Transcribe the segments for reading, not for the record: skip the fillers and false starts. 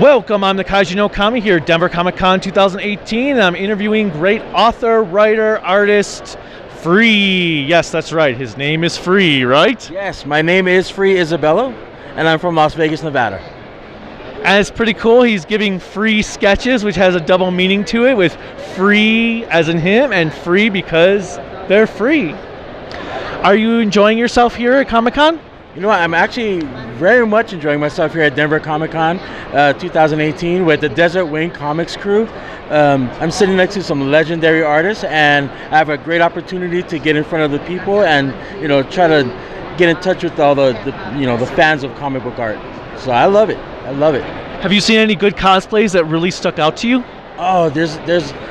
Welcome, I'm the Kaiju no Kami here at Denver Comic Con 2018, and I'm interviewing great author, writer, artist, Free. Yes, that's right, his name is Free, right? Yes, my name is Free Isabelo, and I'm from Las Vegas, Nevada. And it's pretty cool, he's giving free sketches, which has a double meaning to it, with free as in him, and free because they're free. Are you enjoying yourself here at Comic Con? You know what, I'm actually very much enjoying myself here at Denver Comic Con 2018 with the Desert Wing Comics crew. I'm sitting next to some legendary artists, and I have a great opportunity to get in front of the people and try to get in touch with all the fans of comic book art. So I love it. I love it. Have you seen any good cosplays that really stuck out to you? Oh,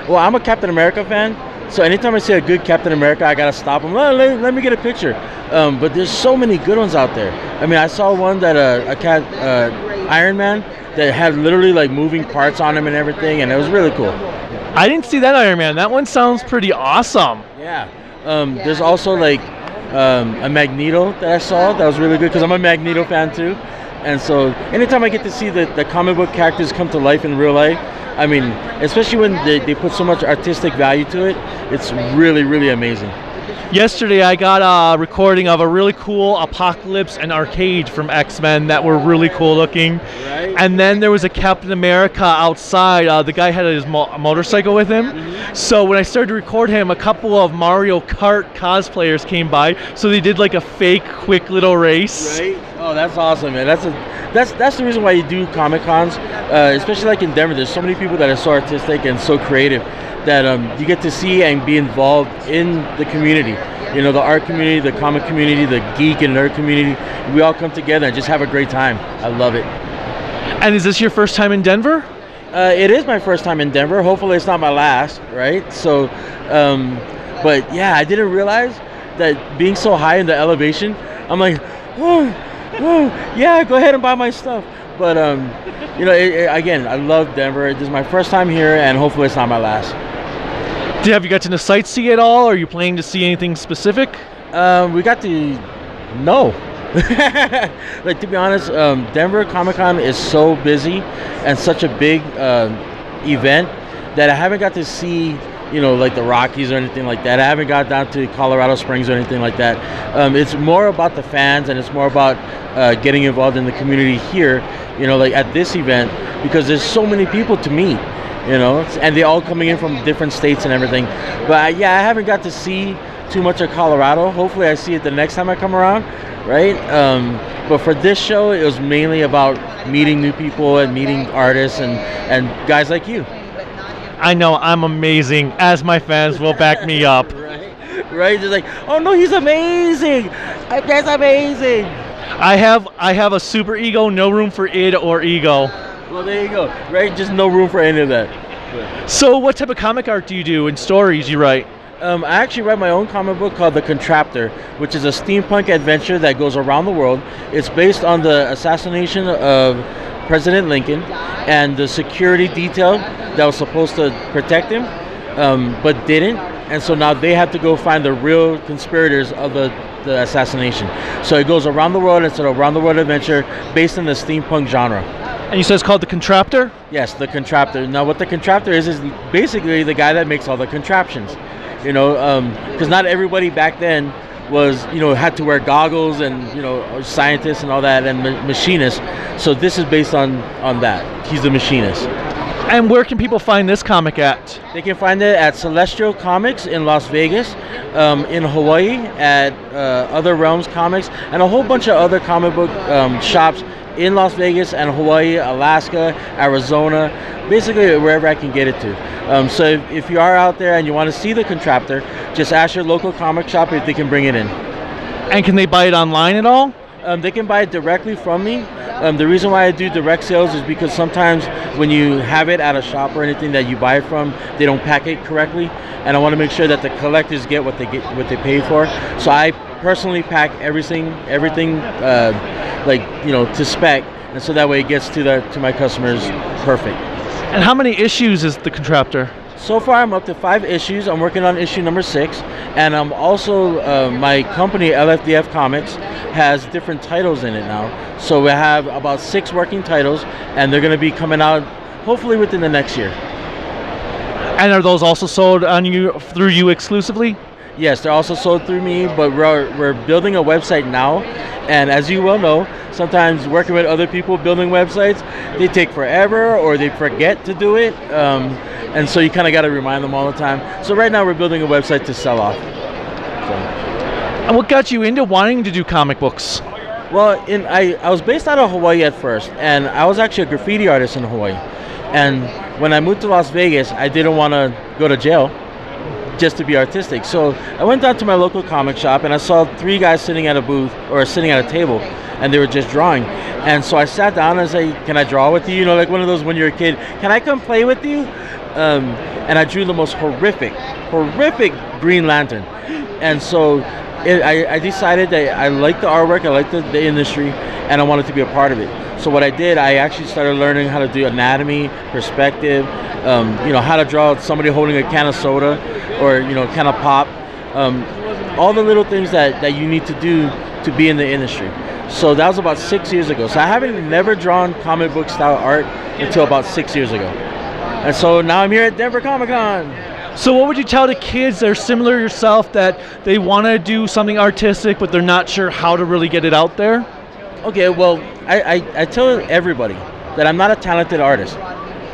well, I'm a Captain America fan. So anytime I see a good Captain America, I gotta stop him. Let me get a picture. But there's so many good ones out there. I mean, I saw one that Iron Man that had literally like moving parts on him and everything, and it was really cool. I didn't see that Iron Man. That one sounds pretty awesome. Yeah. There's also like a Magneto that I saw that was really good because I'm a Magneto fan too. And so anytime I get to see the comic book characters come to life in real life, I mean, especially when they put so much artistic value to it, it's really, really amazing. Yesterday I got a recording of a really cool Apocalypse and Arcade from X-Men that were really cool looking. Right. And then there was a Captain America outside. The guy had his motorcycle with him. Mm-hmm. So when I started to record him, a couple of Mario Kart cosplayers came by. So they did like a fake quick little race. Right. Oh, that's awesome, man. That's the reason why you do Comic Cons, especially like in Denver. There's so many people that are so artistic and so creative that you get to see and be involved in the community. You know, the art community, the comic community, the geek and nerd community. We all come together and just have a great time. I love it. And is this your first time in Denver? It is my first time in Denver. Hopefully it's not my last, right? So, but yeah, I didn't realize that being so high in the elevation, I'm like, oh, yeah, go ahead and buy my stuff. But again, I love Denver. This is my first time here, and hopefully it's not my last. Have you gotten to sightsee at all? Are you planning to see anything specific? We got to no. Like, to be honest, Denver Comic Con is so busy and such a big event that I haven't got to see like the Rockies or anything like that. I haven't got down to Colorado Springs or anything like that. It's more about the fans, and it's more about getting involved in the community here, like at this event, because there's so many people to meet, and they're all coming in from different states and everything. But yeah, I haven't got to see too much of Colorado. Hopefully I see it the next time I come around, right? But for this show, it was mainly about meeting new people and meeting artists and guys like you. I know I'm amazing, as my fans will back me up. Right? Just like, oh no, he's amazing. That's amazing. I have a super ego, no room for id or ego. Well, there you go. Right? Just no room for any of that. So what type of comic art do you do and stories you write? I actually write my own comic book called The Contractor, which is a steampunk adventure that goes around the world. It's based on the assassination of President Lincoln and the security detail that was supposed to protect him, but didn't. And so now they have to go find the real conspirators of the assassination. So it goes around the world. It's an around the world adventure based in the steampunk genre. And you said it's called The Contractor? Yes, The Contractor. Now what The Contractor is basically the guy that makes all the contraptions. Because not everybody back then was, had to wear goggles and, scientists and all that and machinists. So this is based on that. He's the machinist. And where can people find this comic at? They can find it at Celestial Comics in Las Vegas, in Hawaii at Other Realms Comics, and a whole bunch of other comic book shops in Las Vegas and Hawaii, Alaska, Arizona, basically wherever I can get it to. So if you are out there and you want to see The Contractor, just ask your local comic shop if they can bring it in. And can they buy it online at all? They can buy it directly from me. The reason why I do direct sales is because sometimes when you have it at a shop or anything that you buy it from, they don't pack it correctly, and I want to make sure that the collectors get what they pay for. So I personally pack everything to spec, and so that way it gets to my customers perfect. And how many issues is The Contractor? So far, I'm up to 5 issues. I'm working on issue number 6, and I'm also my company FTF Comics has different titles in it now. So we have about 6 working titles, and they're going to be coming out hopefully within the next year. And are those also sold through you exclusively? Yes, they're also sold through me, but we're building a website now. And as you well know, sometimes working with other people building websites, they take forever or they forget to do it. And so you kind of got to remind them all the time. So right now we're building a website to sell off. And what got you into wanting to do comic books? Well, I was based out of Hawaii at first, and I was actually a graffiti artist in Hawaii. And when I moved to Las Vegas, I didn't want to go to jail just to be artistic. So I went down to my local comic shop, and I saw 3 guys sitting at a booth, or sitting at a table, and they were just drawing. And so I sat down and I said, can I draw with you? You know, like one of those when you're a kid, can I come play with you? And I drew the most horrific Green Lantern. And so I decided that I liked the artwork, I liked the industry, and I wanted to be a part of it. So what I did, I actually started learning how to do anatomy, perspective, you know, how to draw somebody holding a can of soda or, you know, can of pop. All the little things that you need to do to be in the industry. So that was about 6 years ago. So I haven't never drawn comic book style art until about 6 years ago. And so now I'm here at Denver Comic Con. So what would you tell the kids that are similar to yourself that they want to do something artistic but they're not sure how to really get it out there? Okay, well, I tell everybody that I'm not a talented artist.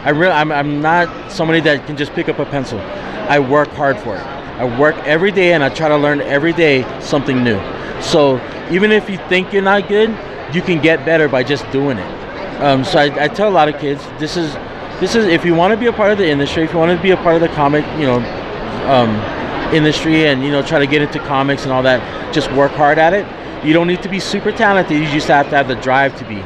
I'm not somebody that can just pick up a pencil. I work hard for it. I work every day and I try to learn every day something new. So even if you think you're not good, you can get better by just doing it. So I tell a lot of kids, this is if you want to be a part of the industry, if you want to be a part of the comic, you know, industry, and, you know, try to get into comics and all that, just work hard at it. You don't need to be super talented. You just have to have the drive to be.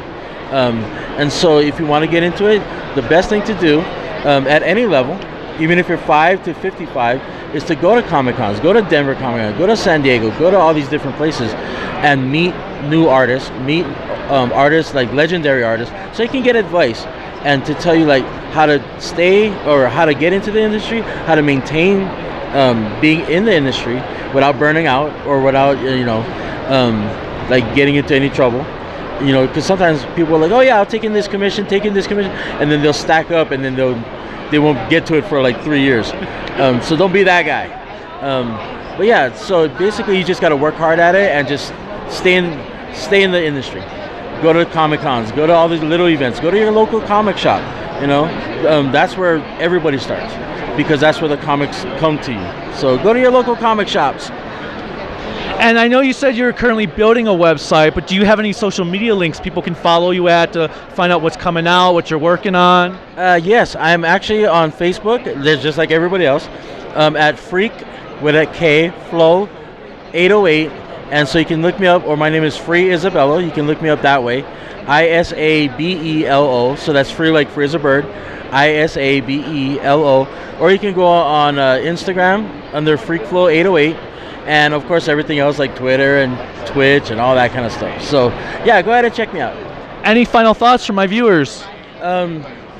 And so if you want to get into it, the best thing to do at any level, even if you're 5 to 55, is to go to Comic Cons, go to Denver Comic Con, go to San Diego, go to all these different places and meet new artists, meet artists like legendary artists, so you can get advice and to tell you like how to stay or how to get into the industry, how to maintain being in the industry without burning out or without, you know, like getting into any trouble. You know, because sometimes people are like, oh yeah, I'll take in this commission, and then they'll stack up and then they won't get to it for like 3 years. So don't be that guy. But yeah, so basically you just got to work hard at it and just stay in the industry. Go to Comic Cons, go to all these little events, go to your local comic shop. You know, that's where everybody starts, because that's where the comics come to you. So go to your local comic shops. And I know you said you're currently building a website, but do you have any social media links people can follow you at to find out what's coming out, what you're working on? Yes, I'm actually on Facebook. There's just like everybody else, at Freak with a K Flow 808, and so you can look me up. Or my name is Free Isabelo. You can look me up that way. Isabelo. So that's free like free as a bird. Isabelo. Or you can go on Instagram under Freak Flow 808. And of course everything else like Twitter and Twitch and all that kind of stuff. So yeah, go ahead and check me out. Any final thoughts from my viewers?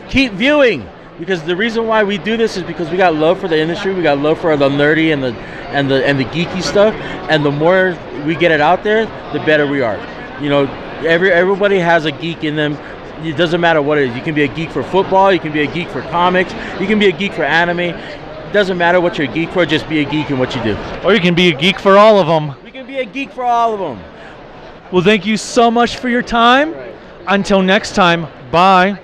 Keep viewing, because the reason why we do this is because we got love for the industry. We got love for the nerdy and the geeky stuff. And the more we get it out there, the better we are. You know, everybody has a geek in them. It doesn't matter what it is. You can be a geek for football. You can be a geek for comics. You can be a geek for anime. Doesn't matter what you're a geek for, just be a geek in what you do. Or you can be a geek for all of them. You can be a geek for all of them. Well, thank you so much for your time. Right. Until next time, bye.